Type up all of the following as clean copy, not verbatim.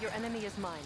Your enemy is mine.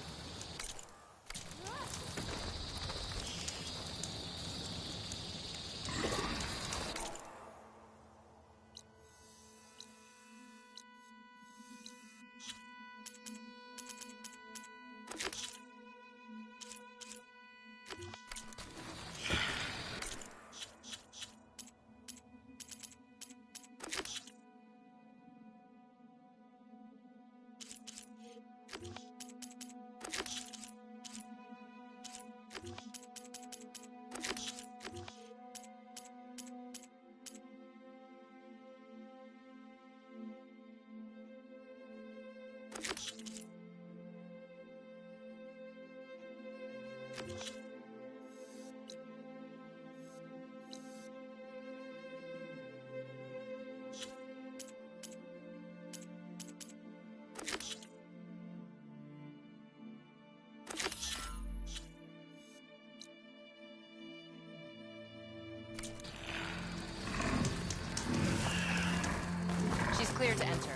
She's clear to enter.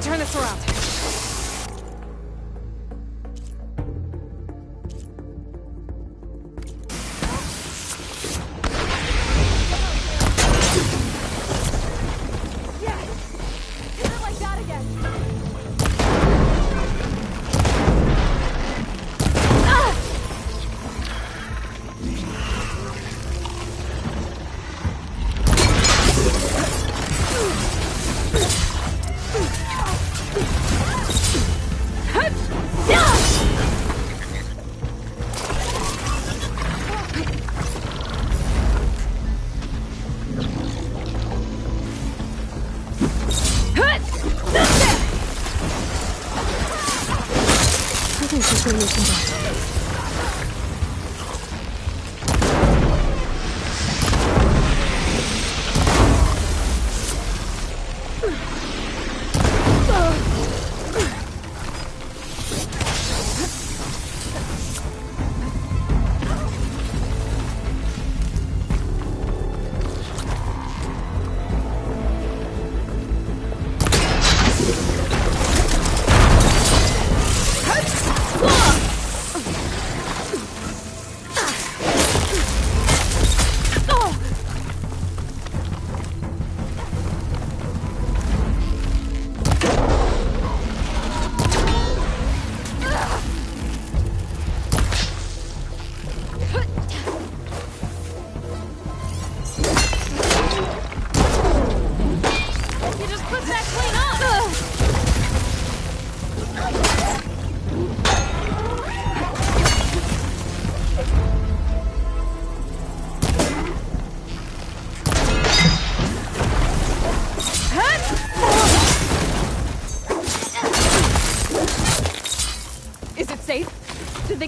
Turn this around.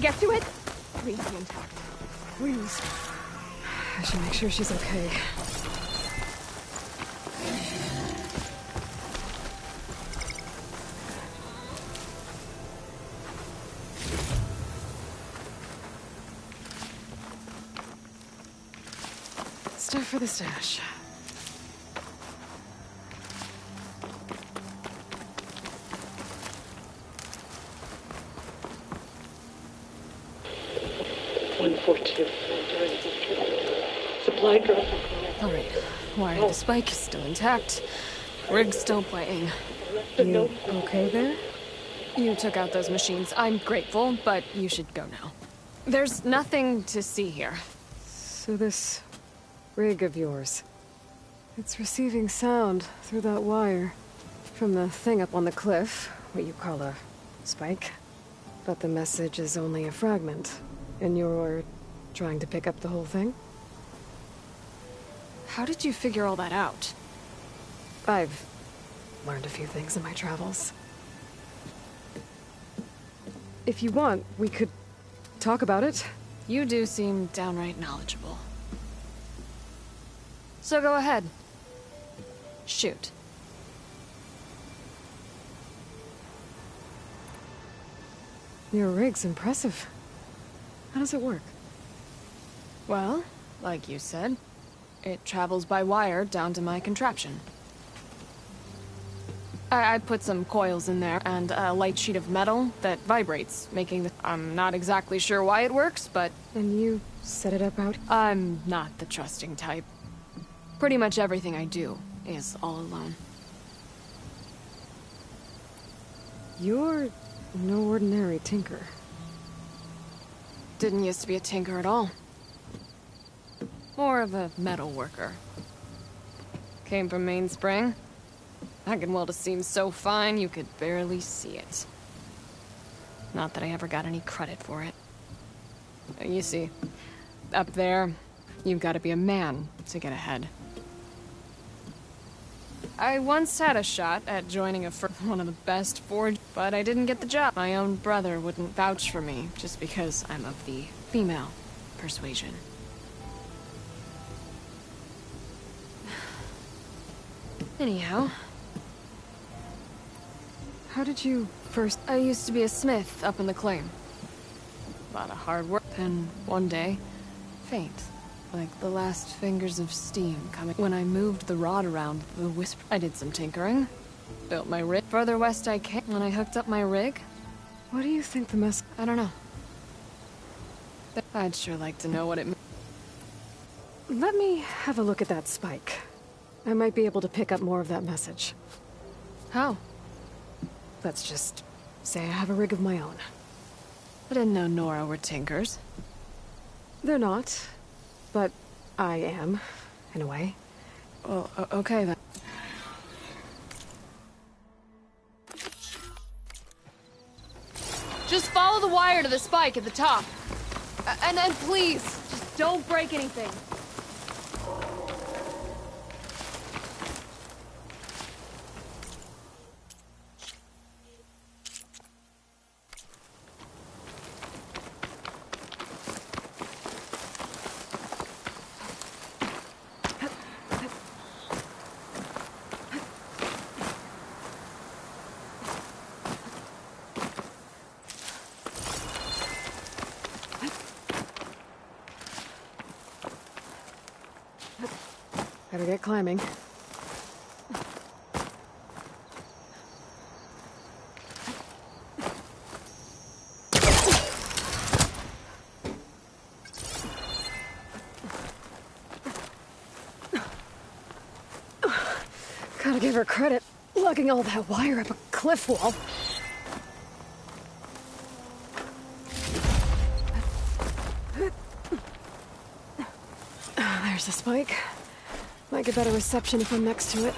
get to it? Please be intact. Please. I should make sure she's okay. Stuff for the stash. Supply drop. Alright. Wire to the spike is still intact. Rig's still playing. You okay there? You took out those machines. I'm grateful, but you should go now. There's nothing to see here. So this rig of yours, it's receiving sound through that wire from the thing up on the cliff, what you call a spike. But the message is only a fragment, and you're trying to pick up the whole thing? How did you figure all that out? I've learned a few things in my travels. If you want, we could talk about it. You do seem downright knowledgeable. So go ahead. Shoot. Your rig's impressive. How does it work? Well, like you said, it travels by wire down to my contraption. I put some coils in there and a light sheet of metal that vibrates, making the... I'm not exactly sure why it works, but... And you set it up out? I'm not the trusting type. Pretty much everything I do is all alone. You're no ordinary tinker. Didn't used to be a tinker at all. More of a metal worker. Came from Mainspring. I can weld a seam so fine you could barely see it. Not that I ever got any credit for it. You see, up there, you've got to be a man to get ahead. I once had a shot at joining one of the best forge, but I didn't get the job. My own brother wouldn't vouch for me just because I'm of the female persuasion. Anyhow. How did you first... I used to be a smith up in the claim. A lot of hard work, and one day, faint. Like the last fingers of steam coming. When I moved the rod around, the whisper... I did some tinkering. Built my rig. Further west I came. When I hooked up my rig... What do you think the mess... I don't know. I'd sure like to know what it means. Let me have a look at that spike. I might be able to pick up more of that message. How? Let's just say I have a rig of my own. I didn't know Nora were tinkers. They're not, but I am, in a way. Well, okay then. Just follow the wire to the spike at the top. And then please, just don't break anything. Better get climbing. Gotta give her credit, lugging all that wire up a cliff wall. There's the spike. Might get better reception if I'm next to it.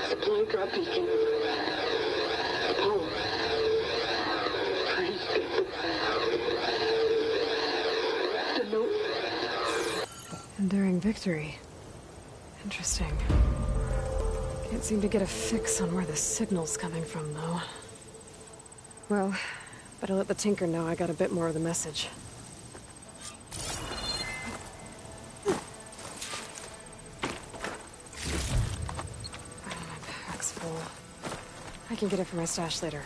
Supply drop beacon. Apollo. Please get the note. Enduring victory. Interesting. Can't seem to get a fix on where the signal's coming from, though. Well, better let the Tinker know I got a bit more of the message. My pack's full. I can get it from my stash later.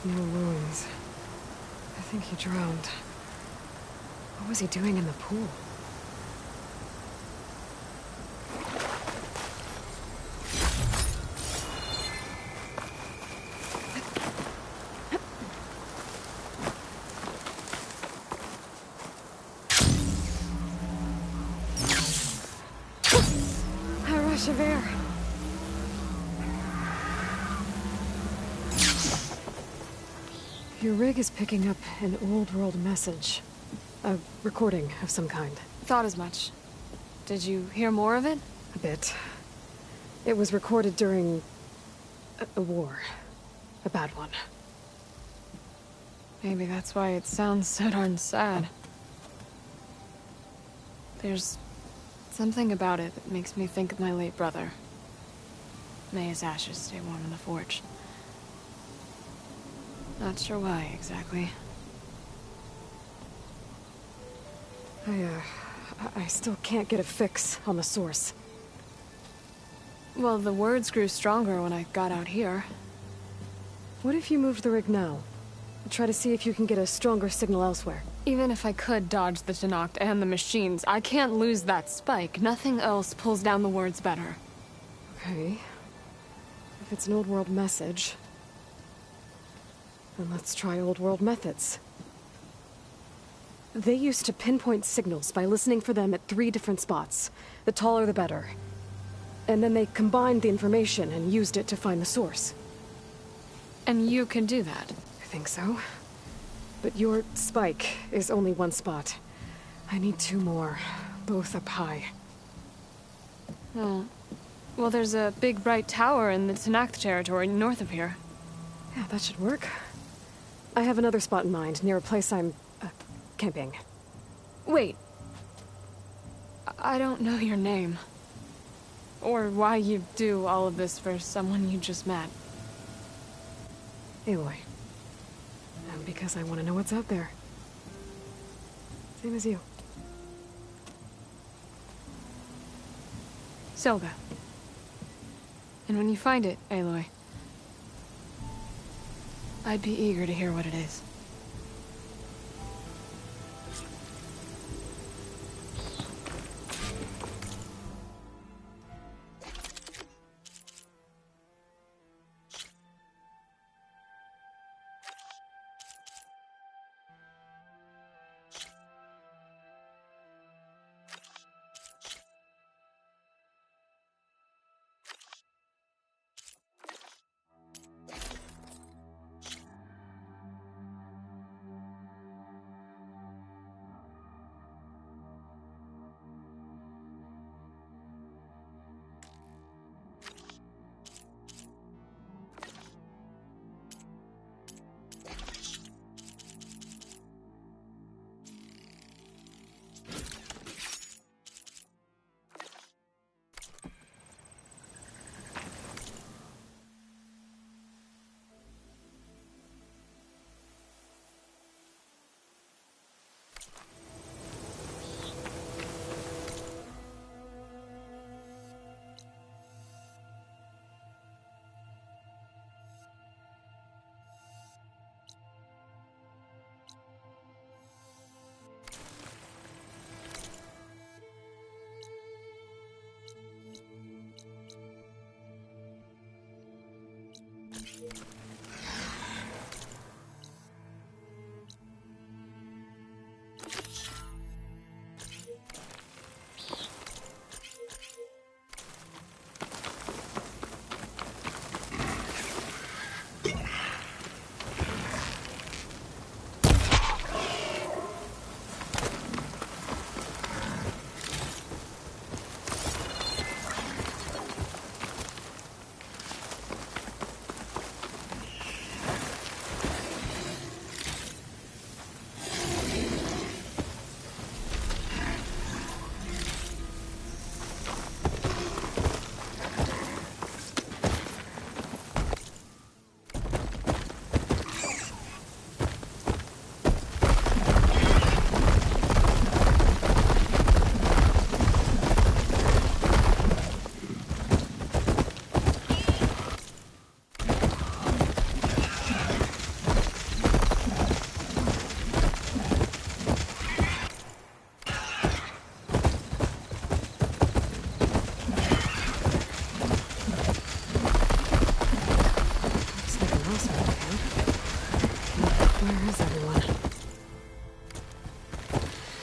No wounds. I think he drowned. What was he doing in the pool? A rush of air. Your rig is picking up an old world message. A recording of some kind. Thought as much. Did you hear more of it? A bit. It was recorded during a war. A bad one. Maybe that's why it sounds so darn sad. There's something about it that makes me think of my late brother. May his ashes stay warm in the forge. Not sure why, exactly. I still can't get a fix on the source. Well, the words grew stronger when I got out here. What if you moved the rig now? Try to see if you can get a stronger signal elsewhere. Even if I could dodge the Tenakth and the machines, I can't lose that spike. Nothing else pulls down the words better. Okay. If it's an old world message, then let's try old world methods. They used to pinpoint signals by listening for them at 3 different spots. The taller the better. And then they combined the information and used it to find the source. And you can do that. I think so. But your spike is only 1 spot. I need 2 more, both up high. Oh. Well, there's a big bright tower in the Tenakth territory north of here. Yeah, that should work. I have another spot in mind, near a place I'm, camping. Wait. I don't know your name. Or why you do all of this for someone you just met. Aloy. And because I want to know what's out there. Same as you. Selga. And when you find it, Aloy, I'd be eager to hear what it is. Where is everyone?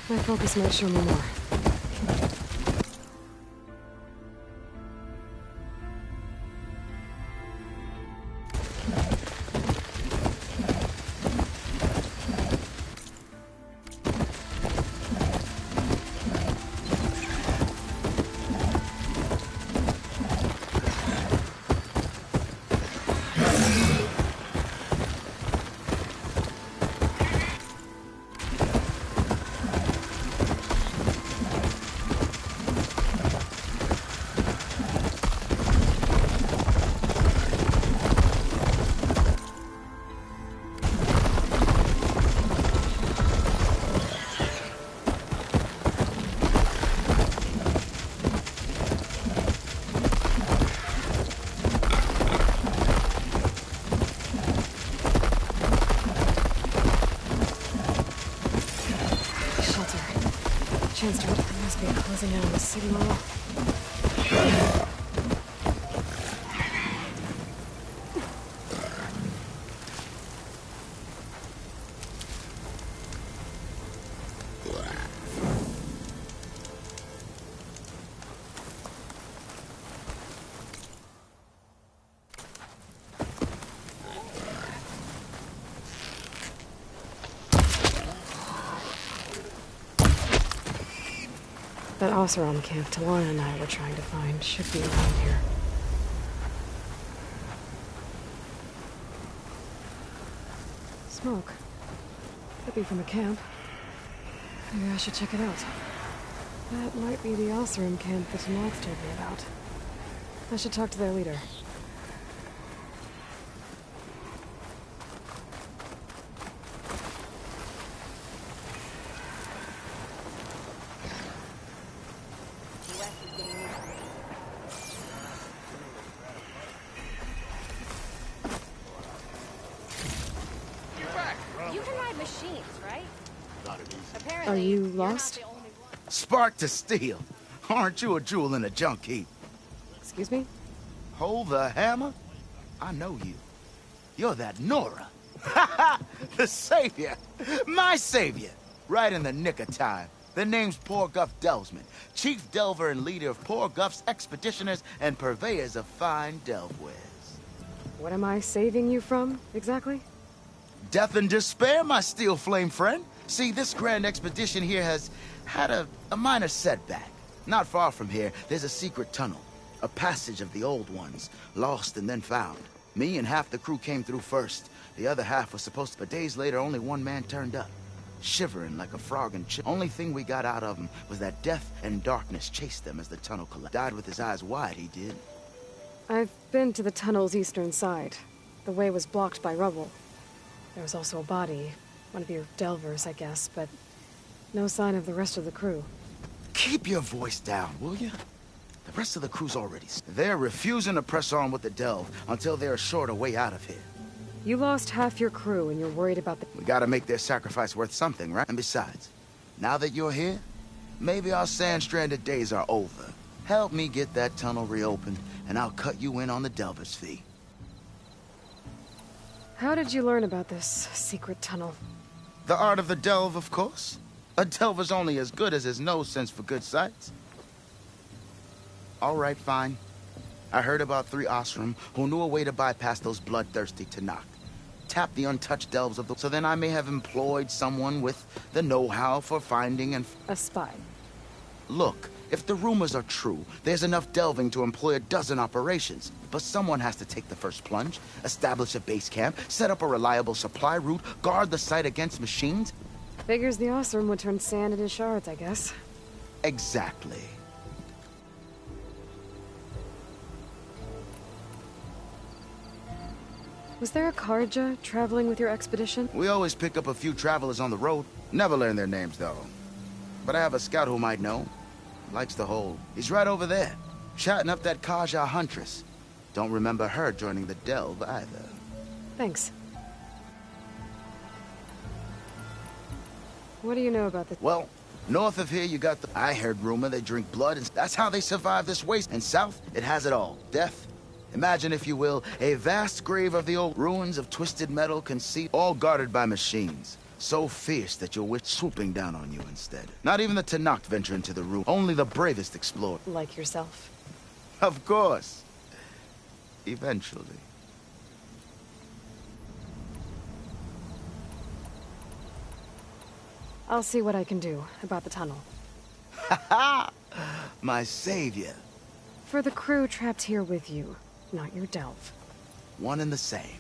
My focus might show me more. Chance to rip the must be closing in on the signal. That Oseram camp Tawana and I were trying to find should be around here. Smoke. Could be from a camp. Maybe I should check it out. That might be the Oseram camp that Nox told me about. I should talk to their leader. You can ride machines, right? Apparently, Are you you're not lost? the only one. Spark to steel. Aren't you a jewel in a junk heap? Excuse me? Hold the hammer? I know you. You're that Nora. Ha ha! The savior! My savior! Right in the nick of time. The name's Porguff Delvesman, chief delver and leader of Porguff's expeditioners and purveyors of fine delvewares. What am I saving you from, exactly? Death and despair, my steel flame friend. See, this grand expedition here has had a minor setback. Not far from here, there's a secret tunnel. A passage of the old ones, lost and then found. Me and half the crew came through first. The other half was supposed to, but days later only one man turned up. Shivering like a frog in chill. Only thing we got out of him was that death and darkness chased them as the tunnel collapsed. Died with his eyes wide, he did. I've been to the tunnel's eastern side. The way was blocked by rubble. There was also a body. One of your delvers, I guess, but no sign of the rest of the crew. Keep your voice down, will you? The rest of the crew's already... They're refusing to press on with the delve until they're assured a way out of here. You lost half your crew and you're worried about the... We gotta make their sacrifice worth something, right? And besides, now that you're here, maybe our sand-stranded days are over. Help me get that tunnel reopened, and I'll cut you in on the delver's fee. How did you learn about this secret tunnel? The art of the delve, of course. A delver's only as good as his nose sense for good sights. All right, fine. I heard about 3 Osram who knew a way to bypass those bloodthirsty Tenakth. Tap the untouched delves of the... So then I may have employed someone with the know-how for finding and... A spy. Look, if the rumors are true, there's enough delving to employ a dozen operations. But someone has to take the first plunge, establish a base camp, set up a reliable supply route, guard the site against machines. Figures the Osram would turn sand into shards, I guess. Exactly. Was there a Karja traveling with your expedition? We always pick up a few travelers on the road. Never learn their names, though. But I have a scout who might know. Likes to hold. He's right over there, chatting up that Karja huntress. Don't remember her joining the delve, either. Thanks. What do you know about the... Well, north of here you got the... I heard rumor they drink blood, and that's how they survive this waste. And south, it has it all. Death. Imagine, if you will, a vast grave of the old ruins of twisted metal concealed, all guarded by machines. So fierce that you'll wish swooping down on you instead. Not even the Tenakth venture into the room. Only the bravest explore. Like yourself? Of course. Eventually. I'll see what I can do about the tunnel. Ha ha! My savior. For the crew trapped here with you, not your delve. One and the same.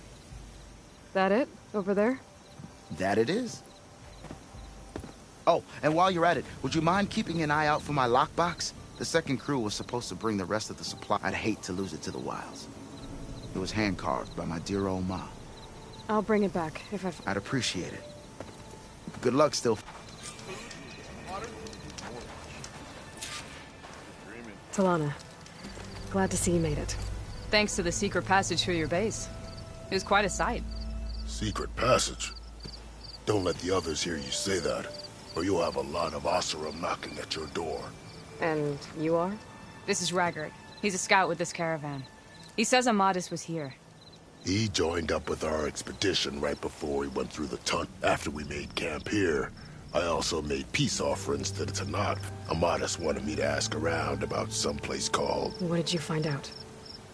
That it? Over there? That it is. Oh, and while you're at it, would you mind keeping an eye out for my lockbox? The second crew was supposed to bring the rest of the supply. I'd hate to lose it to the wilds. It was hand-carved by my dear old ma. I'll bring it back, if I... I'd appreciate it. Good luck still. Talana, glad to see you made it. Thanks to the secret passage through your base. It was quite a sight. Secret passage? Don't let the others hear you say that, or you'll have a lot of Oseram knocking at your door. And you are? This is Raggard. He's a scout with this caravan. He says Amadis was here. He joined up with our expedition right before we went through the tunnel. After we made camp here, I also made peace offerings to the Tenakth. Amadis wanted me to ask around about some place called... What did you find out?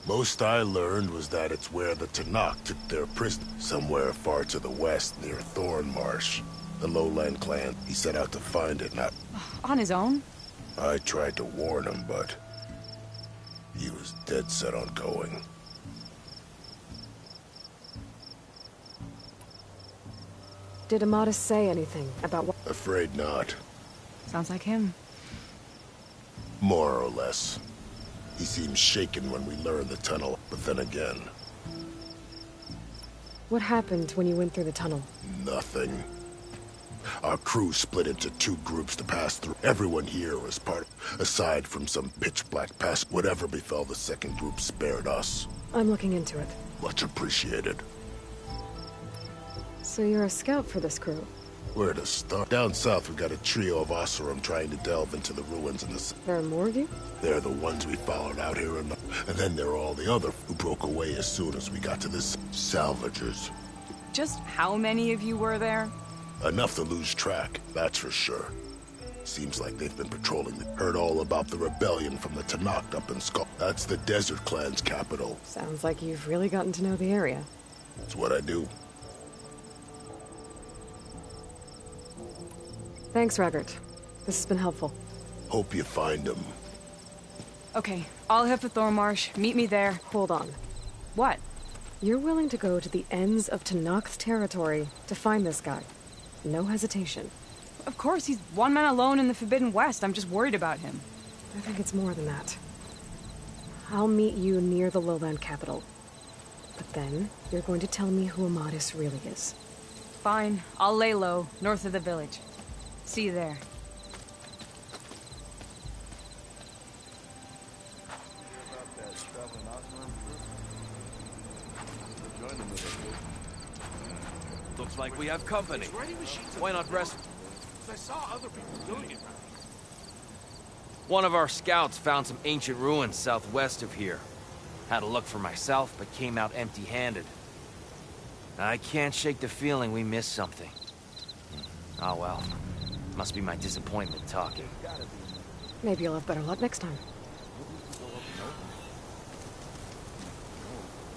Most I learned was that it's where the Tenakth took their prison, somewhere far to the west near Thornmarsh. The lowland clan, he set out to find it, not... On his own? I tried to warn him, but... he was dead set on going. Did Amadis say anything about what... Afraid not. Sounds like him. More or less. He seemed shaken when we learned the tunnel, but then again... What happened when you went through the tunnel? Nothing. Our crew split into 2 groups to pass through. Everyone here was part, aside from some pitch-black pass. Whatever befell the second group spared us. I'm looking into it. Much appreciated. So you're a scout for this crew? Where to start? Down south, we got a trio of Oseram trying to delve into the ruins in the... There are more of you? They're the ones we followed out here, and then there are all the other who broke away as soon as we got to this salvagers. Just how many of you were there? Enough to lose track, that's for sure. Seems like they've been patrolling. Heard all about the rebellion from the Tenakth up in Skull. That's the Desert Clan's capital. Sounds like you've really gotten to know the area. It's what I do. Thanks, Raggart. This has been helpful. Hope you find him. Okay, I'll head for Thornmarsh. Meet me there. Hold on. What? You're willing to go to the ends of Tenakth territory to find this guy. No hesitation. Of course, he's one man alone in the Forbidden West. I'm just worried about him. I think it's more than that. I'll meet you near the lowland capital. But then, you're going to tell me who Amadis really is. Fine. I'll lay low, north of the village. See you there. Looks like we have company. Why not rest? I saw other people doing it. One of our scouts found some ancient ruins southwest of here. Had a look for myself, but came out empty-handed. I can't shake the feeling we missed something. Oh well. Must be my disappointment talking. Maybe you'll have better luck next time.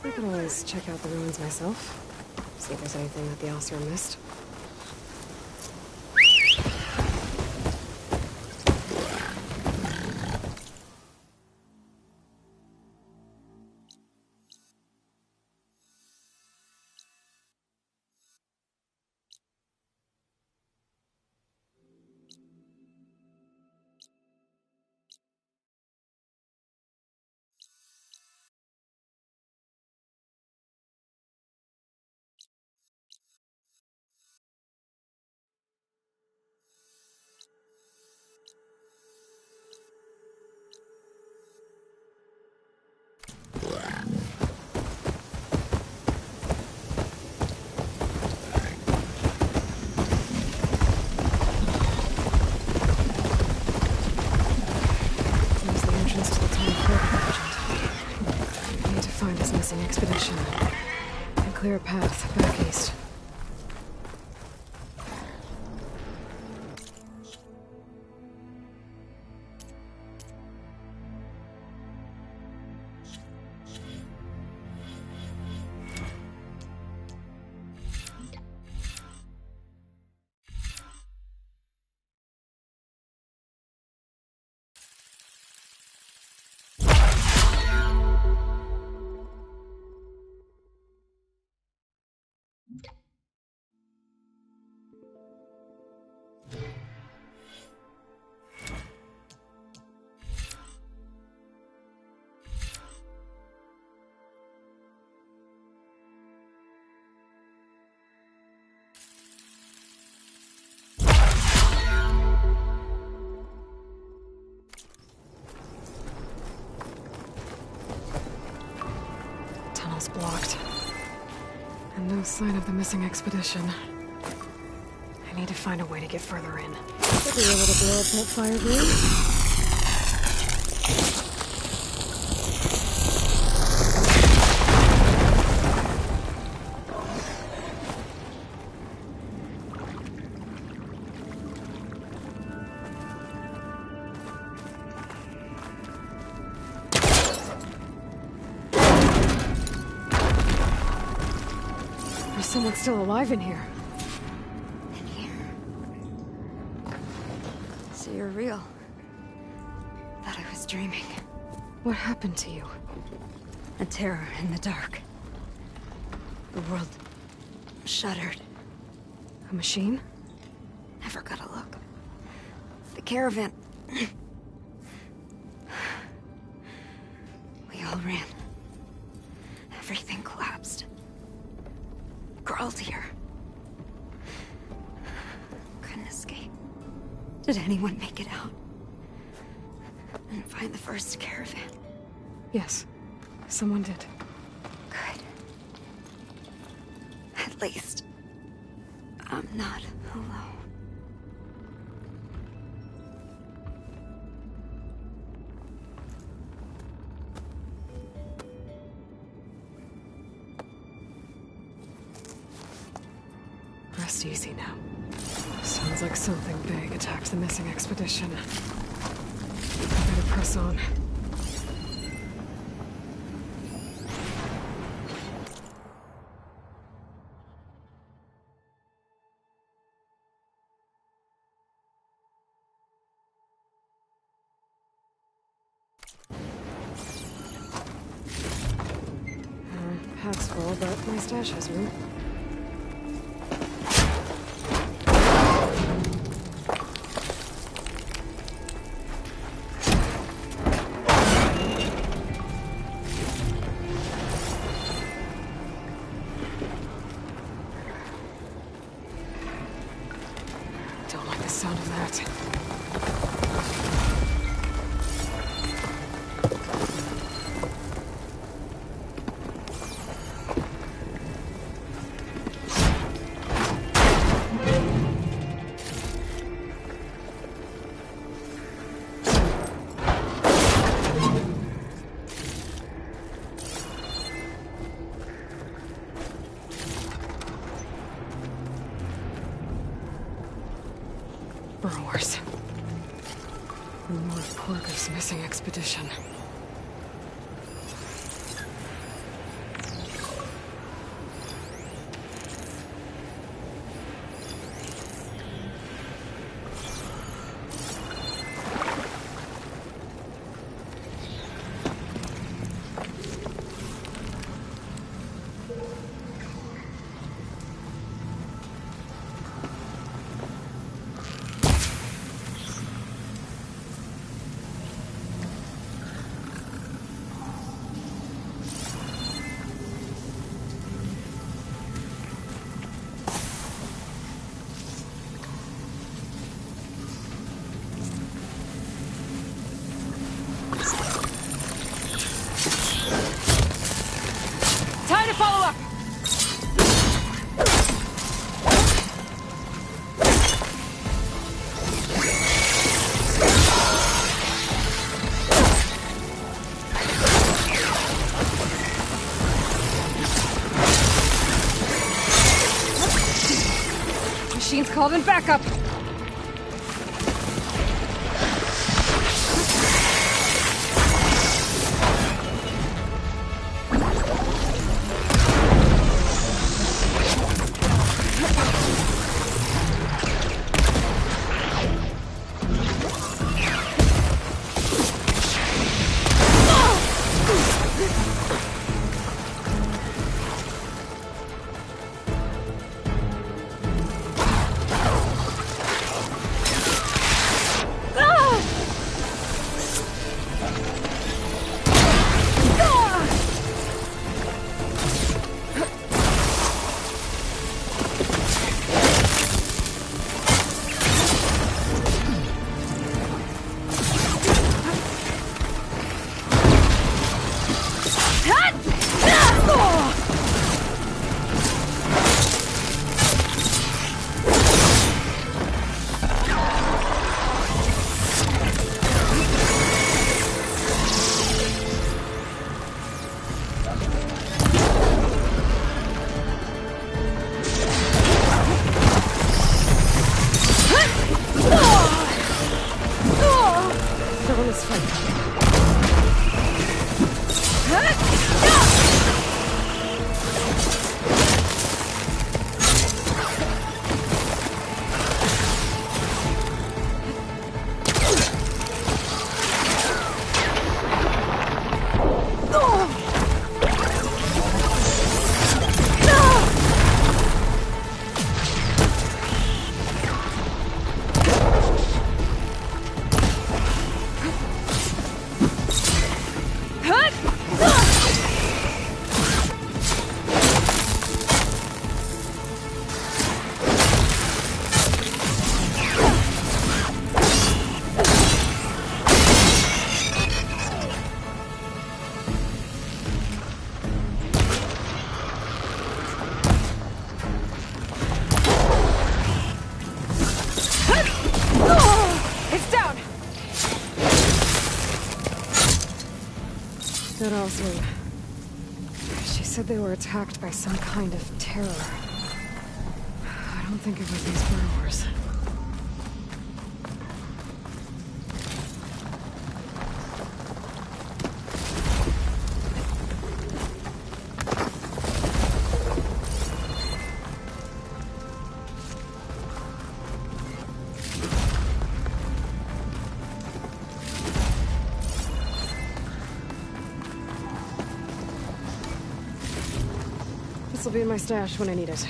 I could always check out the ruins myself. See if there's anything that the Oseram missed. Expedition and clear a path back east. Tunnel's blocked. And no sign of the missing expedition. I need to find a way to get further in. Should be able to blow up that fire grate. Someone's still alive in here. In here. So you're real. Thought I was dreaming. What happened to you? A terror in the dark. The world shuddered. A machine? Never got a look. The caravan. We all ran. Everything collapsed. Crawled here. Couldn't escape. Did anyone make it out? And find the first caravan? Yes. Someone did. Good. At least, I'm not alone. Rest easy now. Sounds like something big attacked the missing expedition. I better press on. Pack's full, but my stash has room. Don't like the sound of that. Burrowers. And more of Porger's missing expedition. Machine's called in backup. That also... She said they were attacked by some kind of terror. I don't think it was these burrowers. This'll be in my stash when I need it.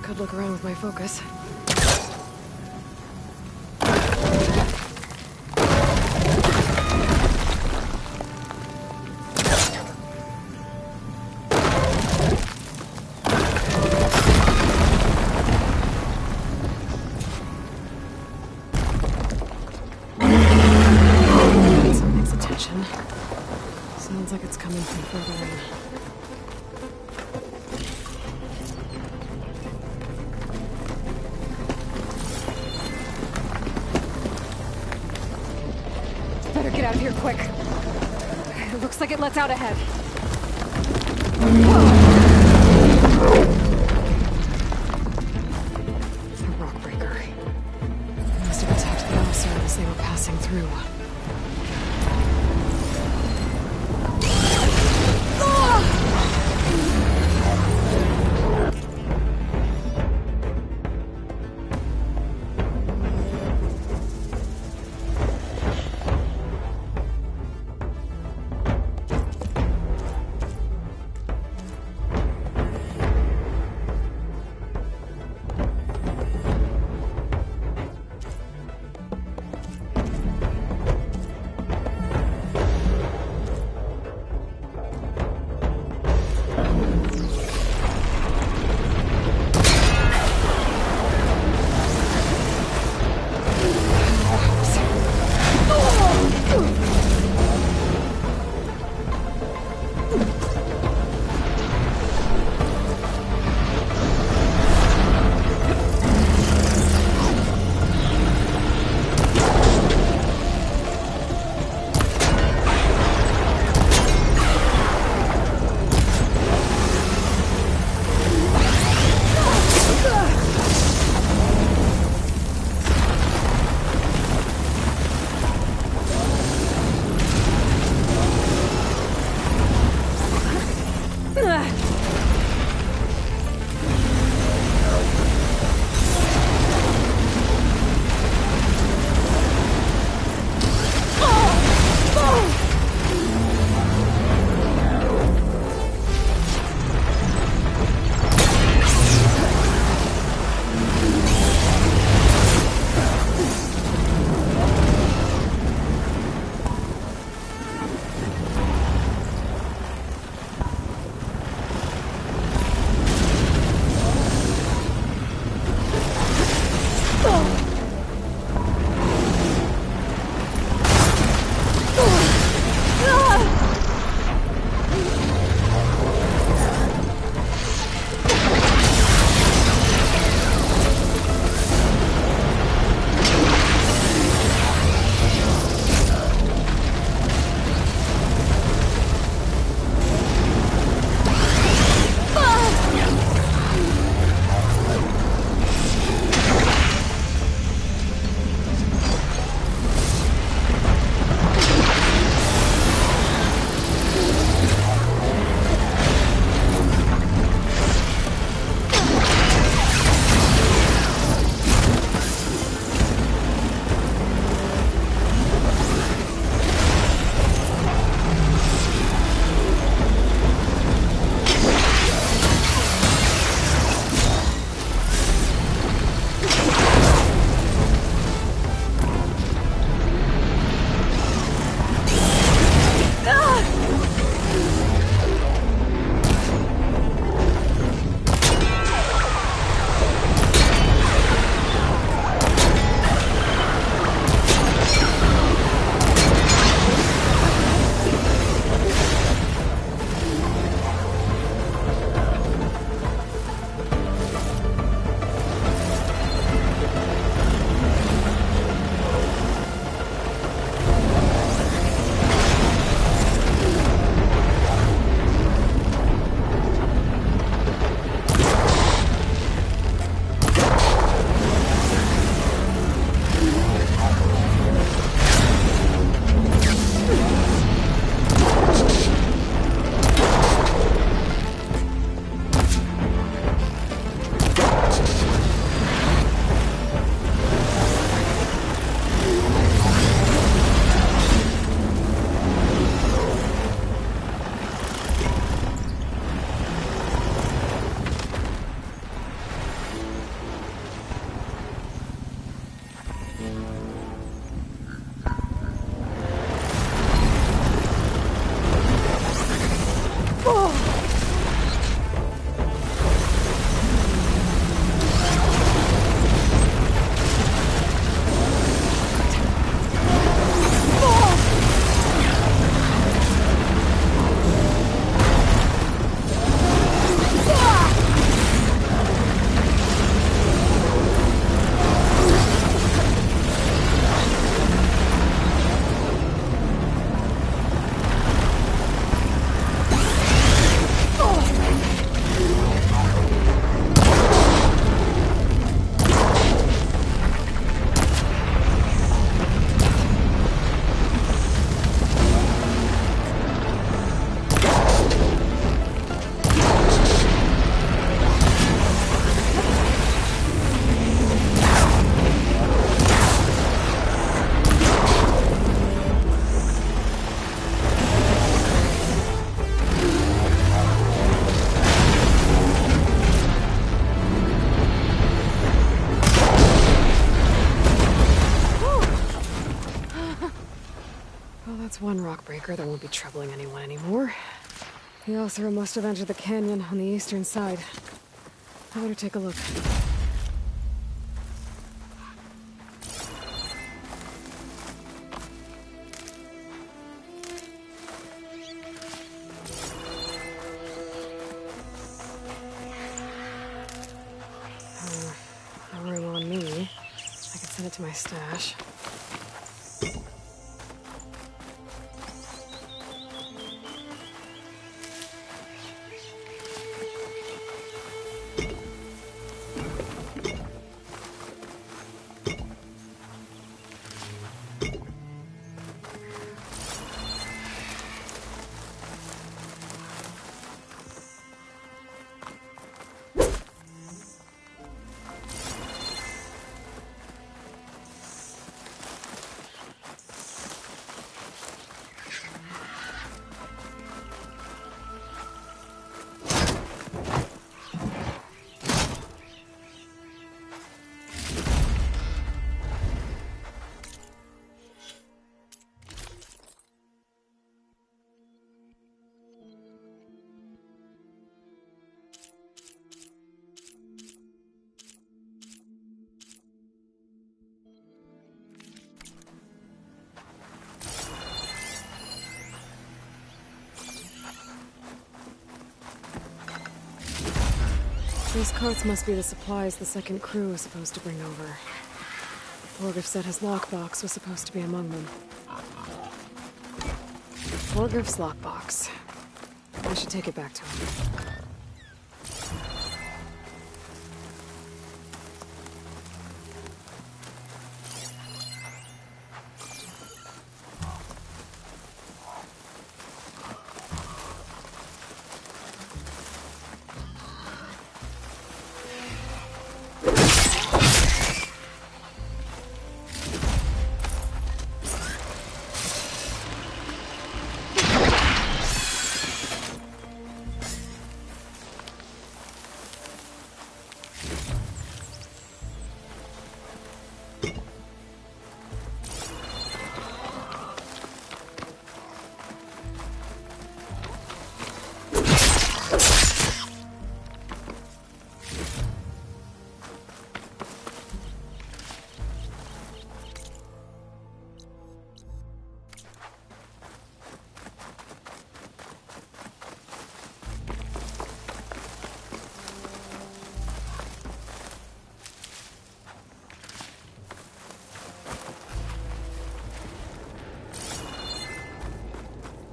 Could look around with my focus. attention. Sounds like it's coming from further in. Better get out of here quick. It looks like it lets out ahead. The rock breaker. It must have attacked the officer as they were passing through. That's one rock breaker that won't be troubling anyone anymore. The Oseram must have entered the canyon on the eastern side. I better take a look. No room on me. I can send it to my stash. These carts must be the supplies the second crew was supposed to bring over. Borgif said his lockbox was supposed to be among them. Borgif's lockbox. I should take it back to him.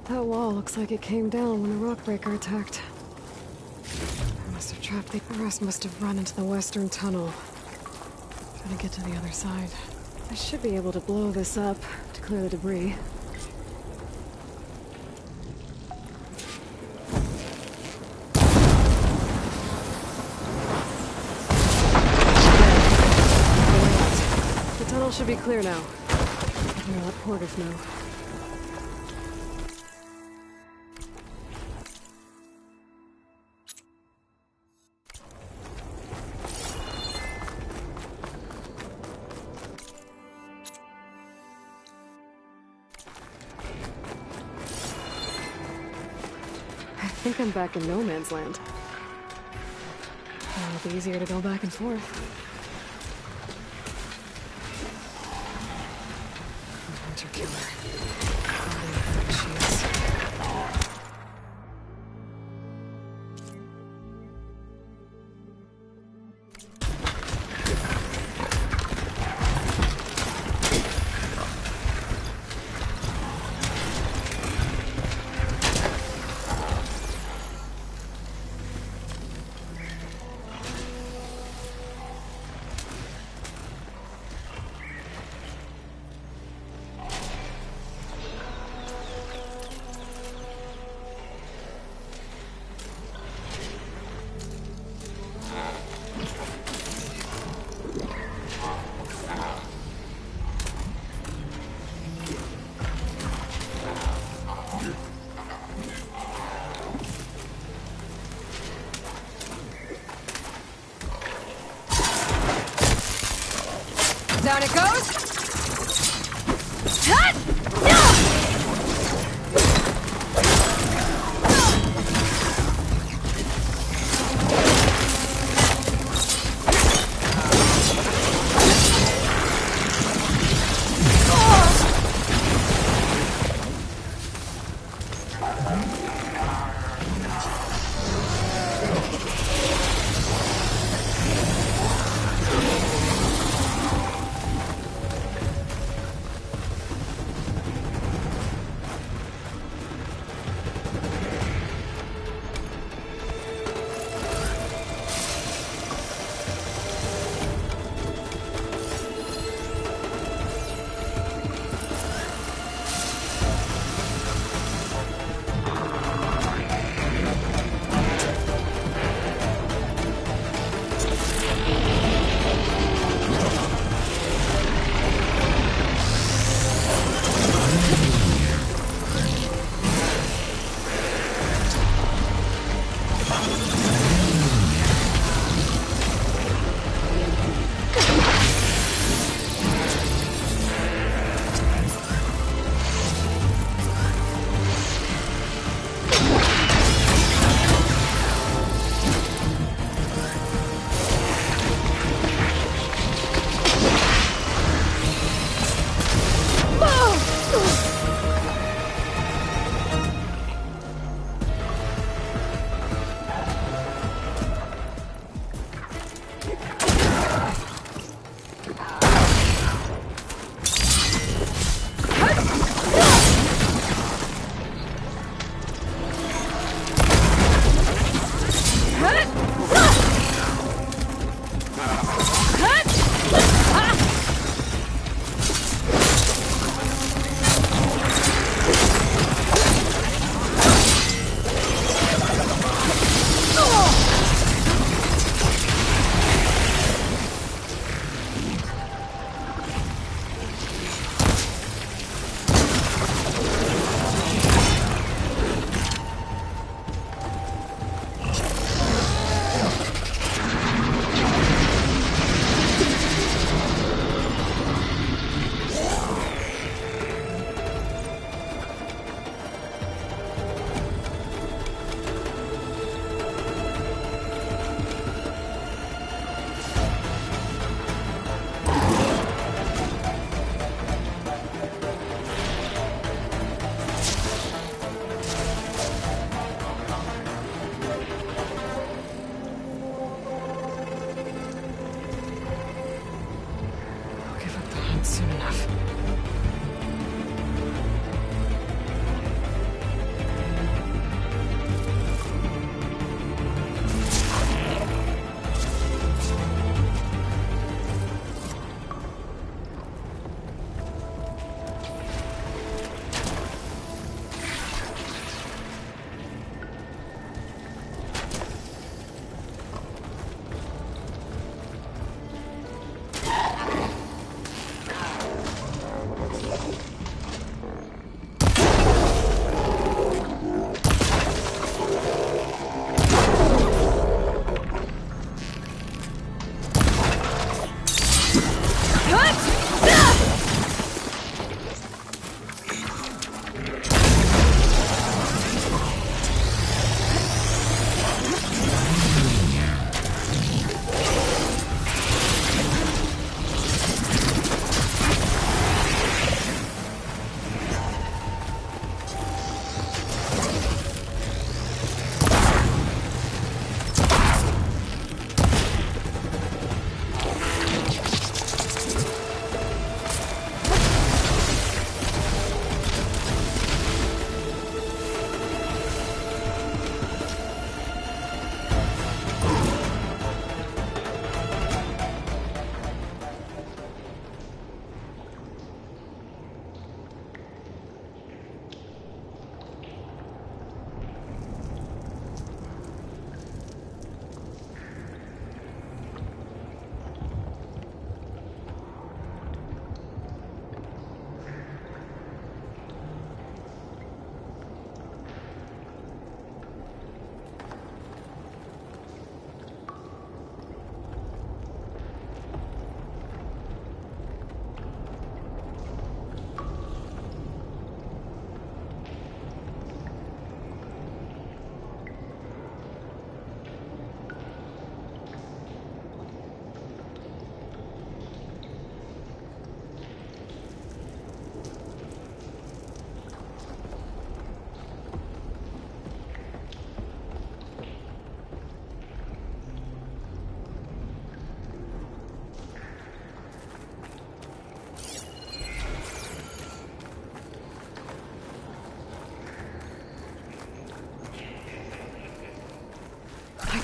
That wall looks like it came down when the rockbreaker attacked. I must have trapped the rest must have run into the western tunnel. Trying to get to the other side. I should be able to blow this up to clear the debris. The tunnel should be clear now. I'm gonna let Borgif know. I think I'm back in no man's land. It'll be easier to go back and forth. Hunter killer. There she is.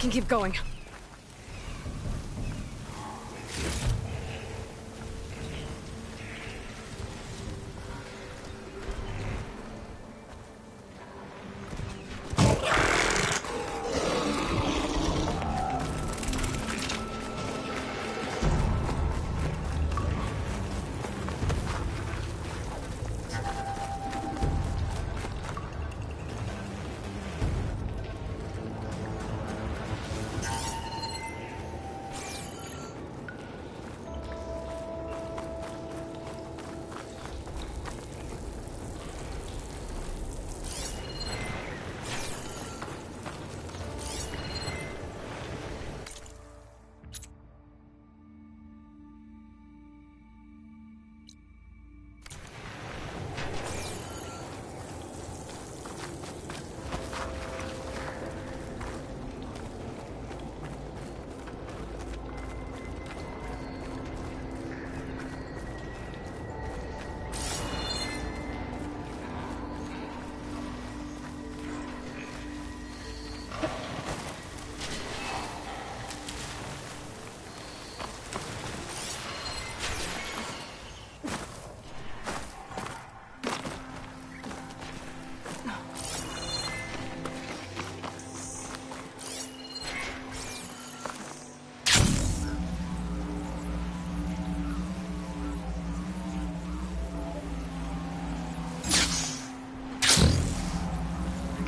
can keep going.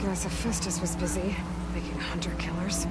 Guess Hephaestus was busy, making hunter-killers.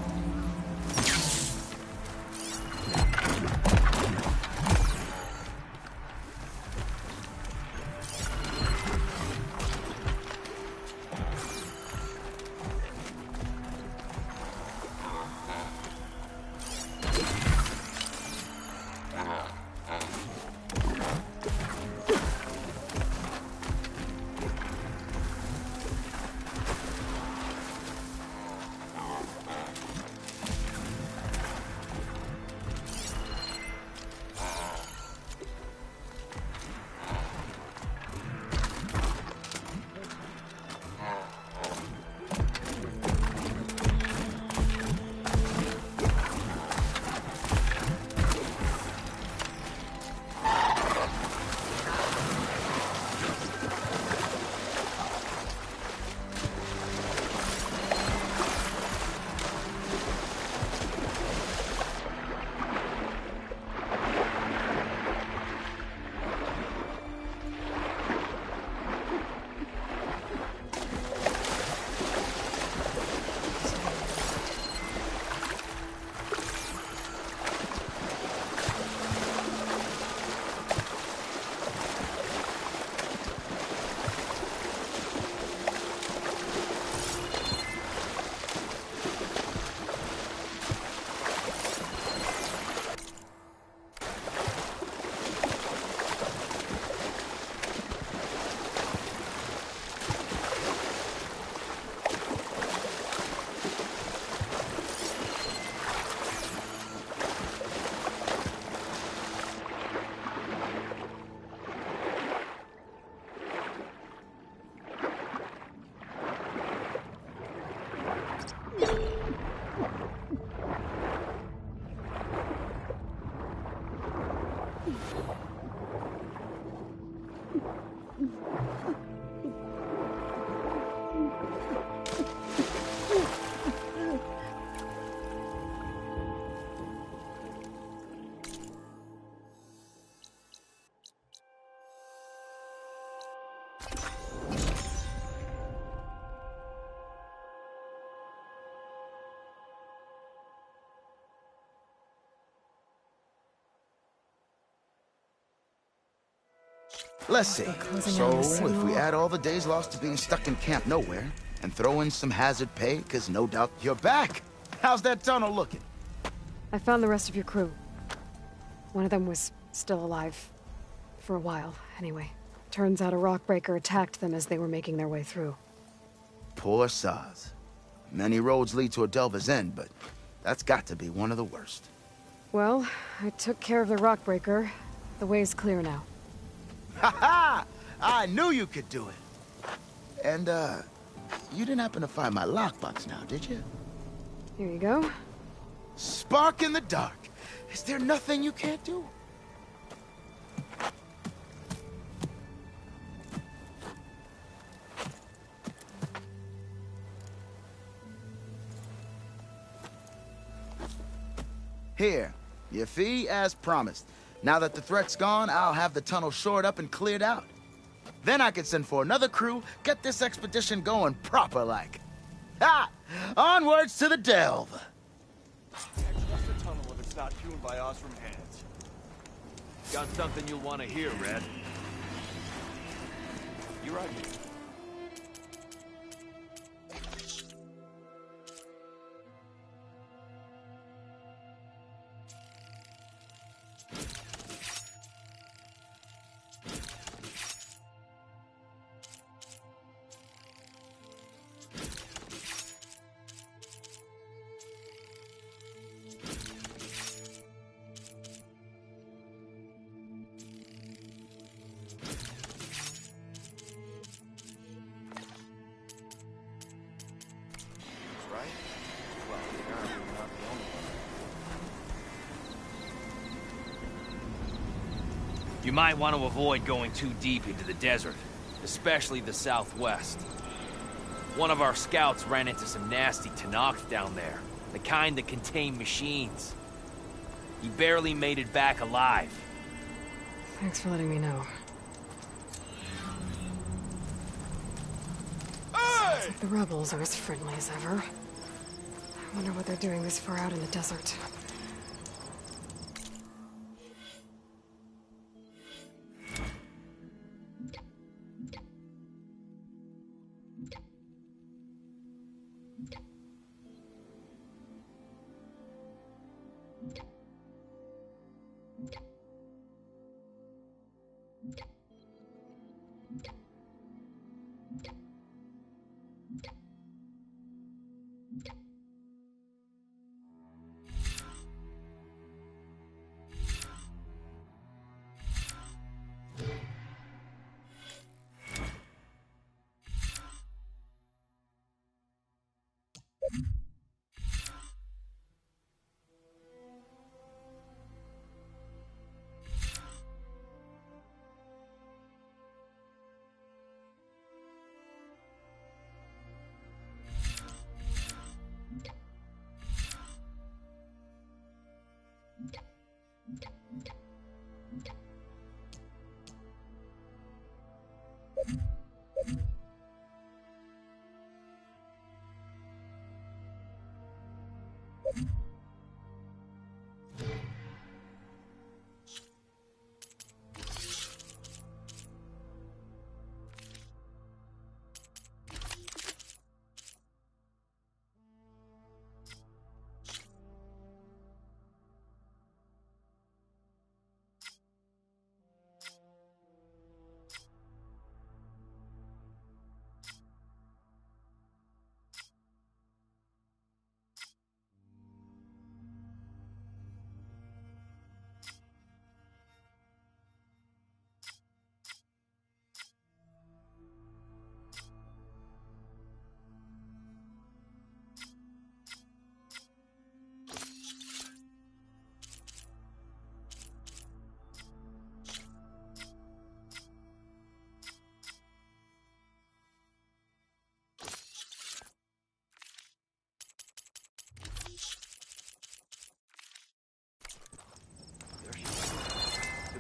Let's see. So, if we add all the days lost to being stuck in Camp Nowhere, and throw in some hazard pay, because no doubt you're back. How's that tunnel looking? I found the rest of your crew. One of them was still alive. For a while, anyway. Turns out a rockbreaker attacked them as they were making their way through. Poor Saz. Many roads lead to a Delver's End, but that's got to be one of the worst. Well, I took care of the rockbreaker. The way's clear now. Ha-ha! I knew you could do it. And, you didn't happen to find my lockbox now, did you? Here you go. Spark in the dark. Is there nothing you can't do? Here, your fee as promised. Now that the threat's gone, I'll have the tunnel shored up and cleared out. Then I can send for another crew, get this expedition going proper-like. Ha! Onwards to the delve! Can't trust the tunnel if it's not hewn by Osram hands. Got something you'll want to hear, Red. You're right. Right? Well, apparently we're not the only one. You might want to avoid going too deep into the desert, especially the southwest. One of our scouts ran into some nasty Tenakth down there, the kind that contain machines. He barely made it back alive. Thanks for letting me know. Seems like the rebels are as friendly as ever. I wonder what they're doing this far out in the desert.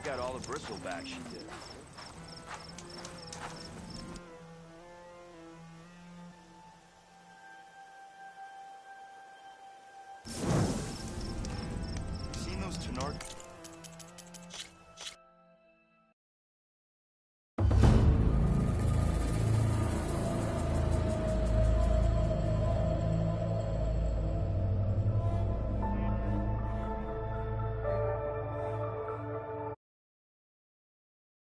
Got all the bristle back she did. Seen those Tenakth?